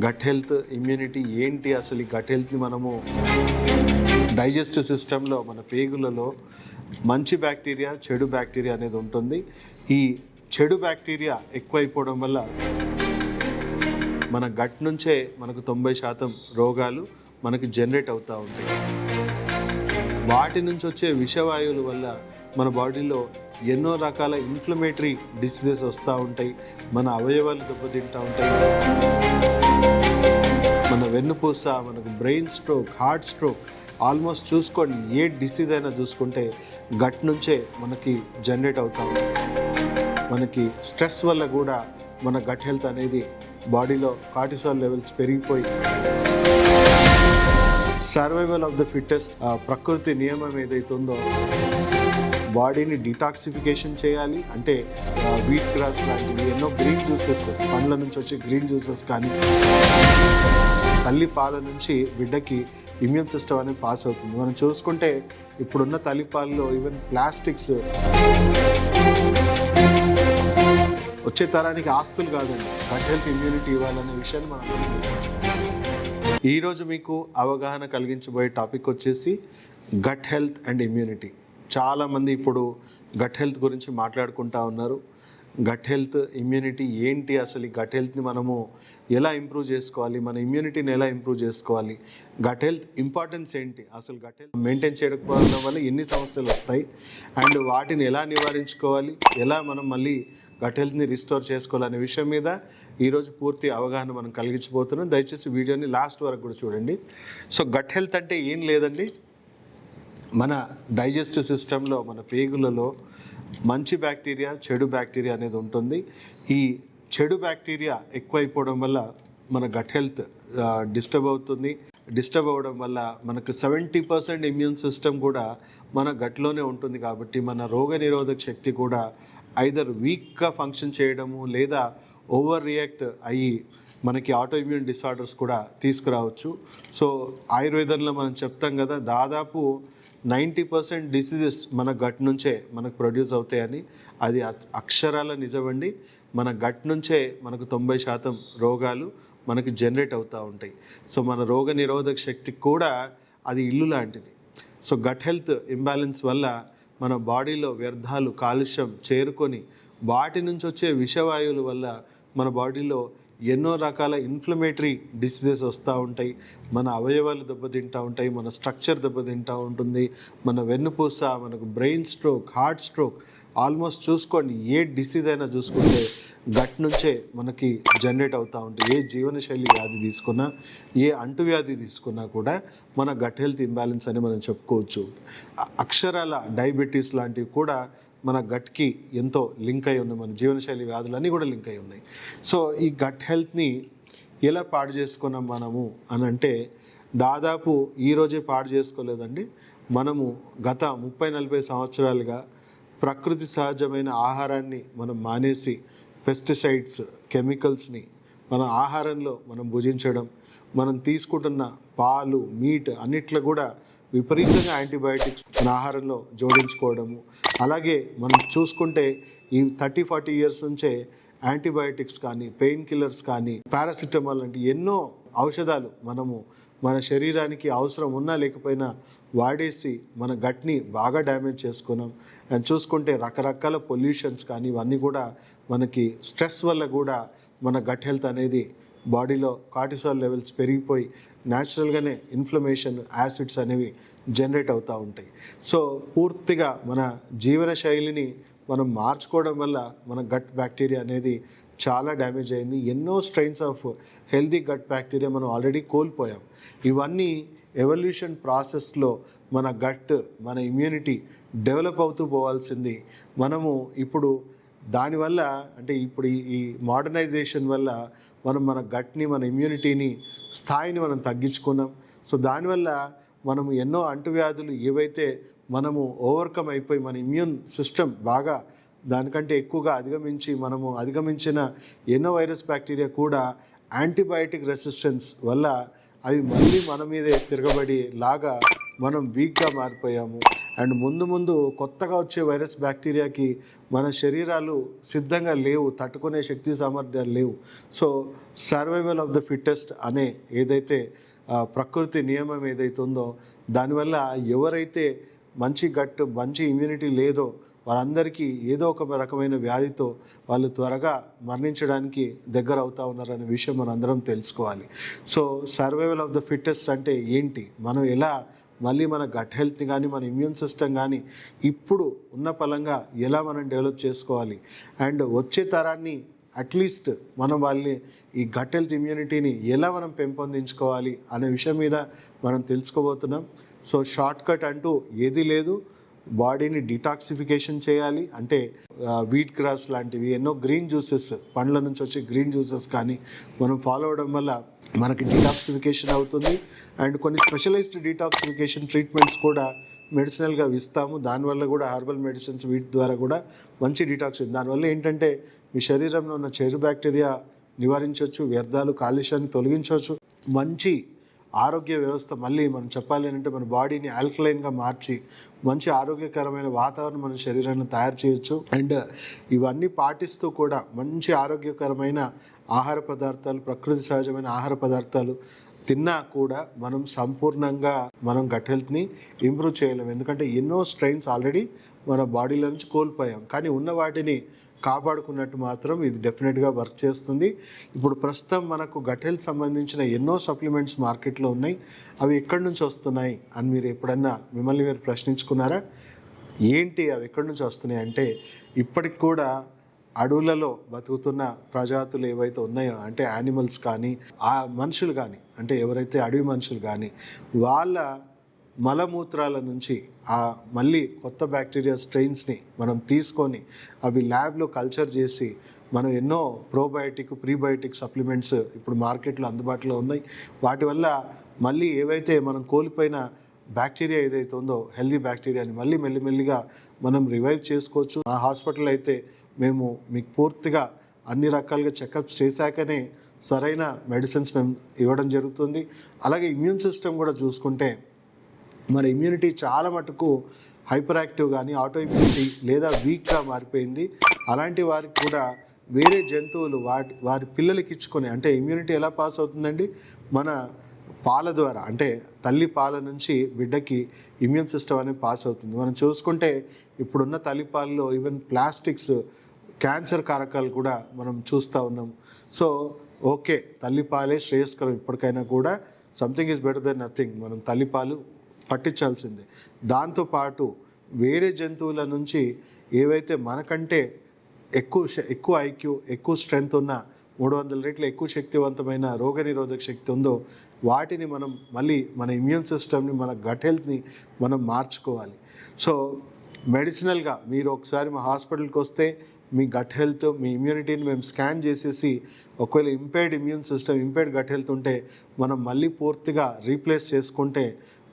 Gut health, immunity ఏంటి? అసలు ఈ గట్ హెల్త్ని మనము డైజెస్టివ్ సిస్టంలో మన పేగులలో మంచి బ్యాక్టీరియా, చెడు బ్యాక్టీరియా అనేది ఉంటుంది. ఈ చెడు బ్యాక్టీరియా ఎక్కువైపోవడం వల్ల మన గట్ నుంచే మనకు 90% రోగాలు మనకి జనరేట్ అవుతూ ఉంటాయి. వాటి నుంచి వచ్చే విషవాయువుల వల్ల మన బాడీలో ఎన్నో రకాల ఇన్ఫ్లమేటరీ డిసీజెస్ వస్తూ ఉంటాయి. మన అవయవాలు దెబ్బతింటూ ఉంటాయి. మన వెన్నుపూస, మనకు brain stroke, heart stroke, almost చూసుకోండి ఏ డిసీజ్ అయినా చూసుకుంటే గట్ నుంచే మనకి జనరేట్ అవుతా ఉంటుంది. మనకి స్ట్రెస్ వల్ల కూడా మన గట్ హెల్త్ అనేది బాడీలో కార్టిసాల్ లెవెల్స్ పెరిగిపోయి సర్వైవల్ ఆఫ్ ద ఫిట్టెస్ట్, ప్రకృతి నియమం ఏదైతే ఉందో బాడీని డిటాక్సిఫికేషన్ చేయాలి. అంటే వీట్ గ్రాస్ లాంటివి ఎన్నో గ్రీన్ జ్యూసెస్, పండ్ల నుంచి వచ్చే గ్రీన్ జ్యూసెస్ కానీ, తల్లి పాల నుంచి బిడ్డకి ఇమ్యూన్ సిస్టమ్ అనేది పాస్ అవుతుంది. మనం చూసుకుంటే ఇప్పుడున్న తల్లిపాలలో ఈవెన్ ప్లాస్టిక్స్ వచ్చే తరానికి ఆస్తులు కాదండి, గట్ హెల్త్, ఇమ్యూనిటీ ఇవ్వాలనే విషయాన్ని మనం ఈరోజు మీకు అవగాహన కలిగించబోయే టాపిక్ వచ్చేసి గట్ హెల్త్ అండ్ ఇమ్యూనిటీ. చాలామంది ఇప్పుడు గట్ హెల్త్ గురించి మాట్లాడుకుంటూ ఉన్నారు. గట్ హెల్త్, ఇమ్యూనిటీ ఏంటి? అసలు ఈ గట్ హెల్త్ని మనము ఎలా ఇంప్రూవ్ చేసుకోవాలి, మన ఇమ్యూనిటీని ఎలా ఇంప్రూవ్ చేసుకోవాలి, గట్ హెల్త్ ఇంపార్టెన్స్ ఏంటి, అసలు గట్ హెల్త్ మెయింటైన్ చేయకపోవడం వల్ల ఎన్ని సమస్యలు వస్తాయి అండ్ వాటిని ఎలా నివారించుకోవాలి, ఎలా మనం మళ్ళీ గట్ హెల్త్ని రిస్టోర్ చేసుకోవాలనే విషయం మీద ఈరోజు పూర్తి అవగాహన మనం కలిగించబోతున్నాం. దయచేసి వీడియోని లాస్ట్ వరకు కూడా చూడండి. సో గట్ హెల్త్ అంటే ఏం లేదండి, మన డైజెస్టివ్ సిస్టంలో మన పేగులలో మంచి బ్యాక్టీరియా, చెడు బ్యాక్టీరియా అనేది ఉంటుంది. ఈ చెడు బ్యాక్టీరియా ఎక్కువైపోవడం వల్ల మన గట్ హెల్త్ డిస్టర్బ్ అవుతుంది. డిస్టర్బ్ అవ్వడం వల్ల మనకు 70% ఇమ్యూన్ సిస్టమ్ కూడా మన గట్లోనే ఉంటుంది. కాబట్టి మన రోగ నిరోధక శక్తి కూడా ఐదర్ వీక్గా ఫంక్షన్ చేయడము లేదా ఓవర్ రియాక్ట్ అయ్యి మనకి ఆటో ఇమ్యూన్ డిసార్డర్స్ కూడా తీసుకురావచ్చు. సో ఆయుర్వేదంలో మనం చెప్తాం కదా, దాదాపు 90% డిసీజెస్ మన గట్ నుంచే మనకు ప్రొడ్యూస్ అవుతాయని. అది అక్షరాల నిజమండి. మన గట్ నుంచే మనకు 90% రోగాలు మనకి జనరేట్ అవుతూ ఉంటాయి. సో మన రోగ నిరోధక శక్తికి కూడా అది ఇల్లు లాంటిది. సో గట్ హెల్త్ ఇంబ్యాలెన్స్ వల్ల మన బాడీలో వ్యర్థాలు, కాలుష్యం చేరుకొని వాటి నుంచి వచ్చే విషవాయువుల వల్ల మన బాడీలో ఎన్నో రకాల ఇన్ఫ్లమేటరీ డిసీజెస్ వస్తూ ఉంటాయి. మన అవయవాలు దెబ్బతింటూ ఉంటాయి, మన స్ట్రక్చర్ దెబ్బతింటూ ఉంటుంది. మన వెన్నుపూస, మనకు brain stroke, heart stroke, almost చూసుకోండి ఏ డిసీజ్ అయినా చూసుకుంటే గట్ నుంచే మనకి జనరేట్ అవుతూ ఉంటాయి. ఏ జీవనశైలి వ్యాధి తీసుకున్నా, ఏ అంటువ్యాధి తీసుకున్నా కూడా మన గట్ హెల్త్ ఇంబ్యాలెన్స్ అని మనం చెప్పుకోవచ్చు. అక్షరాల డయాబెటీస్ లాంటివి కూడా మన గట్కి ఎంతో లింక్ అయి ఉన్నాయి. మన జీవనశైలి వ్యాధులన్నీ కూడా లింక్ అయి ఉన్నాయి. సో ఈ గట్ హెల్త్ని ఎలా పాడు చేసుకున్నాం మనము అని అంటే, దాదాపు ఈరోజే పాడు చేసుకోలేదండి. మనము గత 30-40 సంవత్సరాలుగా ప్రకృతి సహజమైన ఆహారాన్ని మనం మానేసి పెస్టిసైడ్స్, కెమికల్స్ని మన ఆహారంలో మనం భుజించడం, మనం తీసుకుంటున్న పాలు, మీట్ అన్నిట్లో కూడా విపరీతంగా యాంటీబయాటిక్స్ మన ఆహారంలో జోడించుకోవడము. అలాగే మనం చూసుకుంటే ఈ 30-40 ఇయర్స్ నుంచే యాంటీబయాటిక్స్ కానీ, పెయిన్ కిల్లర్స్ కానీ, పారాసిటమాల్ లాంటి ఎన్నో ఔషధాలు మనము మన శరీరానికి అవసరం ఉన్నా లేకపోయినా వాడేసి మన గట్ని బాగా డ్యామేజ్ చేసుకున్నాం. అండ్ చూసుకుంటే రకరకాల పొల్యూషన్స్ కానీ ఇవన్నీ కూడా మనకి స్ట్రెస్ వల్ల కూడా మన గట్ హెల్త్ అనేది బాడీలో కార్టిసాల్ లెవెల్స్ పెరిగిపోయి న్యాచురల్గానే ఇన్ఫ్లమేషన్, యాసిడ్స్ అనేవి జనరేట్ అవుతూ ఉంటాయి. సో పూర్తిగా మన జీవన శైలిని మనం మార్చుకోవడం వల్ల మన గట్ బ్యాక్టీరియా అనేది చాలా డ్యామేజ్ అయింది. ఎన్నో strains of healthy gut bacteria మనం ఆల్రెడీ కోల్పోయాం. ఇవన్నీ ఎవల్యూషన్ ప్రాసెస్లో మన గట్, మన ఇమ్యూనిటీ డెవలప్ అవుతూ పోవాల్సింది. మనము ఇప్పుడు దానివల్ల అంటే ఇప్పుడు ఈ మోడర్నైజేషన్ వల్ల మనం మన గట్ని, మన ఇమ్యూనిటీని స్థాయిని మనం తగ్గించుకున్నాం. సో దానివల్ల మనము ఎన్నో అంటువ్యాధులు ఏవైతే మనము ఓవర్కమ్ అయిపోయి మన ఇమ్యూన్ సిస్టమ్ బాగా దానికంటే ఎక్కువగా అధిగమించిన ఎన్నో వైరస్ బ్యాక్టీరియా కూడా యాంటీబయాటిక్ రెసిస్టెన్స్ వల్ల అవి మళ్ళీ మన మీదే తిరగబడి లాగా మనం వీక్గా మారిపోయాము. అండ్ ముందు ముందు కొత్తగా వచ్చే వైరస్ బ్యాక్టీరియాకి మన శరీరాలు సిద్ధంగా లేవు, తట్టుకునే శక్తి సామర్థ్యాలు లేవు. So survival of the fittest అనే ఏదైతే ప్రకృతి నియమం ఏదైతే ఉందో దానివల్ల ఎవరైతే మంచి ఇమ్యూనిటీ లేదో వాళ్ళందరికీ ఏదో ఒక రకమైన వ్యాధితో వాళ్ళు త్వరగా మరణించడానికి దగ్గర అవుతా ఉన్నారనే విషయం మనం అందరం తెలుసుకోవాలి. So survival of the fittest అంటే ఏంటి, మనం ఎలా మళ్ళీ మన గట్ హెల్త్ని కానీ మన ఇమ్యూన్ సిస్టమ్ కానీ ఇప్పుడు ఉన్న పలంగా ఎలా మనం డెవలప్ చేసుకోవాలి, అండ్ వచ్చే తరాన్ని అట్లీస్ట్ మనం వాళ్ళని ఈ గట్ హెల్త్ ఇమ్యూనిటీని ఎలా మనం పెంపొందించుకోవాలి అనే విషయం మీద మనం తెలుసుకోబోతున్నాం. సో షార్ట్ కట్ అంటూ ఏది లేదు, బాడీని డిటాక్సిఫికేషన్ చేయాలి. అంటే వీట్ గ్రాస్ లాంటివి ఎన్నో గ్రీన్ జ్యూసెస్, పండ్ల నుంచి వచ్చే గ్రీన్ జ్యూసెస్ కానీ మనం ఫాలో అవడం వల్ల మనకి డిటాక్సిఫికేషన్ అవుతుంది. అండ్ కొన్ని స్పెషలైజ్డ్ డిటాక్సిఫికేషన్ ట్రీట్మెంట్స్ కూడా మెడిసినల్గా ఇస్తాము. దానివల్ల కూడా హెర్బల్ మెడిసిన్స్ వీటి ద్వారా కూడా మంచి డిటాక్సిఫికేషన్, దానివల్ల ఏంటంటే మీ శరీరంలో ఉన్న చెడు బ్యాక్టీరియా నివారించవచ్చు, వ్యర్థాలు కాలుష్యాన్ని తొలగించవచ్చు, మంచి ఆరోగ్య వ్యవస్థ మళ్ళీ మనం చెప్పాలి అంటే మన బాడీని ఆల్కలైన్గా మార్చి మంచి ఆరోగ్యకరమైన వాతావరణం మన శరీరాన్ని తయారు చేయొచ్చు. అండ్ ఇవన్నీ పాటిస్తూ కూడా మంచి ఆరోగ్యకరమైన ఆహార పదార్థాలు, ప్రకృతి సహజమైన ఆహార పదార్థాలు తిన్నా కూడా మనం సంపూర్ణంగా మనం గట్ హెల్త్ని ఇంప్రూవ్ చేయలేము. ఎందుకంటే ఎన్నో స్ట్రెయిన్స్ ఆల్రెడీ మన బాడీలో నుంచి కోల్పోయాం, కానీ ఉన్న వాటిని కాపాడుకున్నట్టు మాత్రం ఇది డెఫినెట్గా వర్క్ చేస్తుంది. ఇప్పుడు ప్రస్తుతం మనకు గట్ హెల్త్ సంబంధించిన ఎన్నో సప్లిమెంట్స్ మార్కెట్లో ఉన్నాయి. అవి ఎక్కడి నుంచి వస్తున్నాయి అని మీరు ఎప్పుడన్నా మిమ్మల్ని మీరు ప్రశ్నించుకున్నారా? ఏంటి అవి ఎక్కడి నుంచి వస్తున్నాయి అంటే, ఇప్పటికి కూడా అడవులలో బతుకుతున్న ప్రజాతులు ఏవైతే ఉన్నాయో, అంటే యానిమల్స్ కానీ ఆ మనుషులు కానీ, అంటే ఎవరైతే అడవి మనుషులు కానీ వాళ్ళ మలమూత్రాల నుంచి మళ్ళీ కొత్త బ్యాక్టీరియా స్ట్రెయిన్స్ని మనం తీసుకొని అవి ల్యాబ్లో కల్చర్ చేసి మనం ఎన్నో ప్రోబయోటిక్ ప్రీబయోటిక్ సప్లిమెంట్స్ ఇప్పుడు మార్కెట్లో అందుబాటులో ఉన్నాయి. వాటి వల్ల మళ్ళీ ఏవైతే మనం కోల్పోయిన బ్యాక్టీరియా ఏదైతే ఉందో హెల్దీ బ్యాక్టీరియాని మళ్ళీ మెల్లిమెల్లిగా మనం రివైవ్ చేసుకోవచ్చు. ఆ హాస్పిటల్ అయితే మేము మీకు పూర్తిగా అన్ని రకాలుగా చెకప్ చేశాకనే సరైన మెడిసిన్స్ మేము ఇవ్వడం జరుగుతుంది. అలాగే ఇమ్యూన్ సిస్టమ్ కూడా చూసుకుంటే మన ఇమ్యూనిటీ చాలా మటుకు హైపర్ యాక్టివ్ కానీ ఆటో ఇమ్యూనిటీ లేదా వీక్గా మారిపోయింది. అలాంటి వారికి కూడా వేరే జంతువులు వారి పిల్లలకి ఇచ్చుకొని, అంటే ఇమ్యూనిటీ ఎలా పాస్ అవుతుందండి, మన పాల ద్వారా, అంటే తల్లి పాల నుంచి బిడ్డకి ఇమ్యూన్ సిస్టమ్ అనేది పాస్ అవుతుంది. మనం చూసుకుంటే ఇప్పుడున్న తల్లిపాలలో ఈవెన్ ప్లాస్టిక్స్, క్యాన్సర్ కారకాలు కూడా మనం చూస్తూ ఉన్నాం. సో ఓకే, తల్లిపాలే శ్రేయస్కరం, ఇప్పటికైనా కూడా something is better than nothing, మనం తల్లిపాలు పట్టించాల్సిందే. దాంతోపాటు వేరే జంతువుల నుంచి ఏవైతే మనకంటే ఎక్కువ ఐక్యూ, ఎక్కువ స్ట్రెంగ్త్ ఉన్న 300 రెట్లు ఎక్కువ శక్తివంతమైన రోగనిరోధక శక్తి ఉందో వాటిని మనం మళ్ళీ మన ఇమ్యూన్ సిస్టమ్ని, మన గట్ హెల్త్ని మనం మార్చుకోవాలి. సో మెడిసినల్గా మీరు ఒకసారి మా హాస్పిటల్కి వస్తే మీ గట్ హెల్త్, మీ ఇమ్యూనిటీని మేము స్కాన్ చేసేసి ఒకవేళ ఇంపైర్డ్ గట్ హెల్త్ ఉంటే మనం మళ్ళీ పూర్తిగా రీప్లేస్ చేసుకుంటే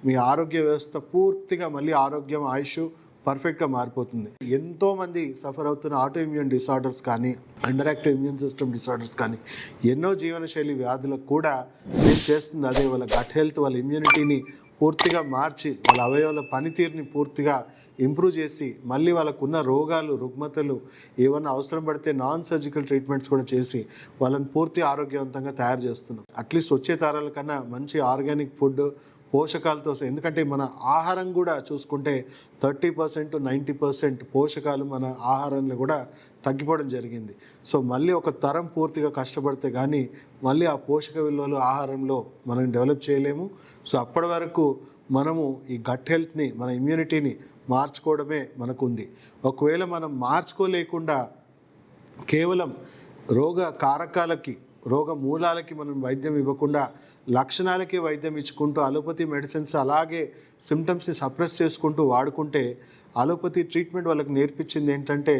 మీ ఆరోగ్య వ్యవస్థ పూర్తిగా మళ్ళీ ఆరోగ్యం, ఆయుష్ పర్ఫెక్ట్గా మారిపోతుంది. ఎంతోమంది సఫర్ అవుతున్న ఆటో ఇమ్యూన్ డిసార్డర్స్ కానీ, under active immune system disorders కానీ, ఎన్నో జీవనశైలి వ్యాధులకు కూడా నేను చేస్తుంది అదే. వాళ్ళ గట్ హెల్త్, వాళ్ళ ఇమ్యూనిటీని పూర్తిగా మార్చి వాళ్ళ అవయవాల పనితీరుని పూర్తిగా ఇంప్రూవ్ చేసి మళ్ళీ వాళ్ళకున్న రోగాలు, రుగ్మతలు ఏమన్నా అవసరం పడితే నాన్ సర్జికల్ ట్రీట్మెంట్స్ కూడా చేసి వాళ్ళని పూర్తి ఆరోగ్యవంతంగా తయారు చేస్తున్నాం. అట్లీస్ట్ వచ్చే తరాల కన్నా మంచి ఆర్గానిక్ ఫుడ్, పోషకాలతో, ఎందుకంటే మన ఆహారం కూడా చూసుకుంటే 30% to 90% పోషకాలు మన ఆహారంలో కూడా తగ్గిపోవడం జరిగింది. సో మళ్ళీ ఒక తరం పూర్తిగా కష్టపడితే కానీ మళ్ళీ ఆ పోషక విలువలు ఆహారంలో మనం డెవలప్ చేయలేము. సో అప్పటి వరకు మనము ఈ గట్ హెల్త్ని, మన ఇమ్యూనిటీని మార్చుకోవడమే మనకుంది. ఒకవేళ మనం మార్చుకోలేకుండా కేవలం రోగ కారకాలకి, రోగ మూలాలకి మనం వైద్యం ఇవ్వకుండా లక్షణాలకే వైద్యం ఇచ్చుకుంటూ అలోపతి మెడిసిన్స్ అలాగే సిమ్టమ్స్ని సప్రెస్ చేసుకుంటూ వాడుకుంటే, అలోపతి ట్రీట్మెంట్ వాళ్ళకి నేర్పించింది ఏంటంటే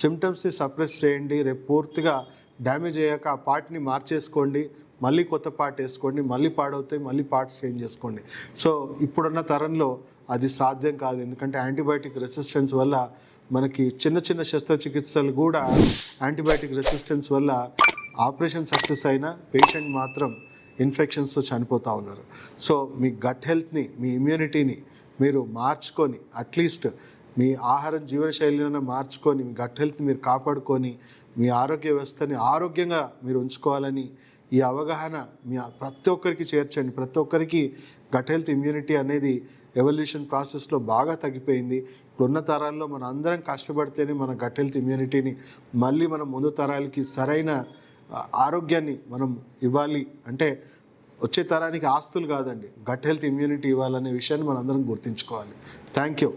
సిమ్టమ్స్ని సప్రెస్ చేయండి, రేపు పూర్తిగా డ్యామేజ్ అయ్యాక ఆ పార్ట్ని మార్చేసుకోండి, మళ్ళీ కొత్త పార్ట్ వేసుకోండి, మళ్ళీ పాడవుతాయి, మళ్ళీ పార్ట్స్ చేంజ్ చేసుకోండి. సో ఇప్పుడున్న తరంలో అది సాధ్యం కాదు. ఎందుకంటే యాంటీబయాటిక్ రెసిస్టెన్స్ వల్ల మనకి చిన్న చిన్న శస్త్రచికిత్సలు కూడా యాంటీబయాటిక్ రెసిస్టెన్స్ వల్ల ఆపరేషన్ సక్సెస్ అయినా పేషెంట్ మాత్రం ఇన్ఫెక్షన్స్తో చనిపోతూ ఉన్నారు. సో మీ గట్ హెల్త్ని, మీ ఇమ్యూనిటీని మీరు మార్చుకొని అట్లీస్ట్ మీ ఆహారం జీవనశైలిని మార్చుకొని మీ గట్ హెల్త్ మీరు కాపాడుకొని మీ ఆరోగ్య వ్యవస్థని ఆరోగ్యంగా మీరు ఉంచుకోవాలని ఈ అవగాహన మీ ప్రతి ఒక్కరికి చేర్చండి. ప్రతి ఒక్కరికి గట్ హెల్త్ ఇమ్యూనిటీ అనేది ఎవల్యూషన్ ప్రాసెస్లో బాగా తగ్గిపోయింది. ఇప్పుడున్న తరాల్లో మన అందరం కష్టపడితేనే మన గట్ హెల్త్ ఇమ్యూనిటీని మళ్ళీ మనం ముందు తరాలకి సరైన ఆరోగ్యాన్ని మనం ఇవ్వాలి. అంటే వచ్చే తరానికి ఆస్తులు కాదండి, గట్ హెల్త్ ఇమ్యూనిటీ ఇవ్వాలనే విషయాన్ని మనం అందరం గుర్తుంచుకోవాలి. Thank you.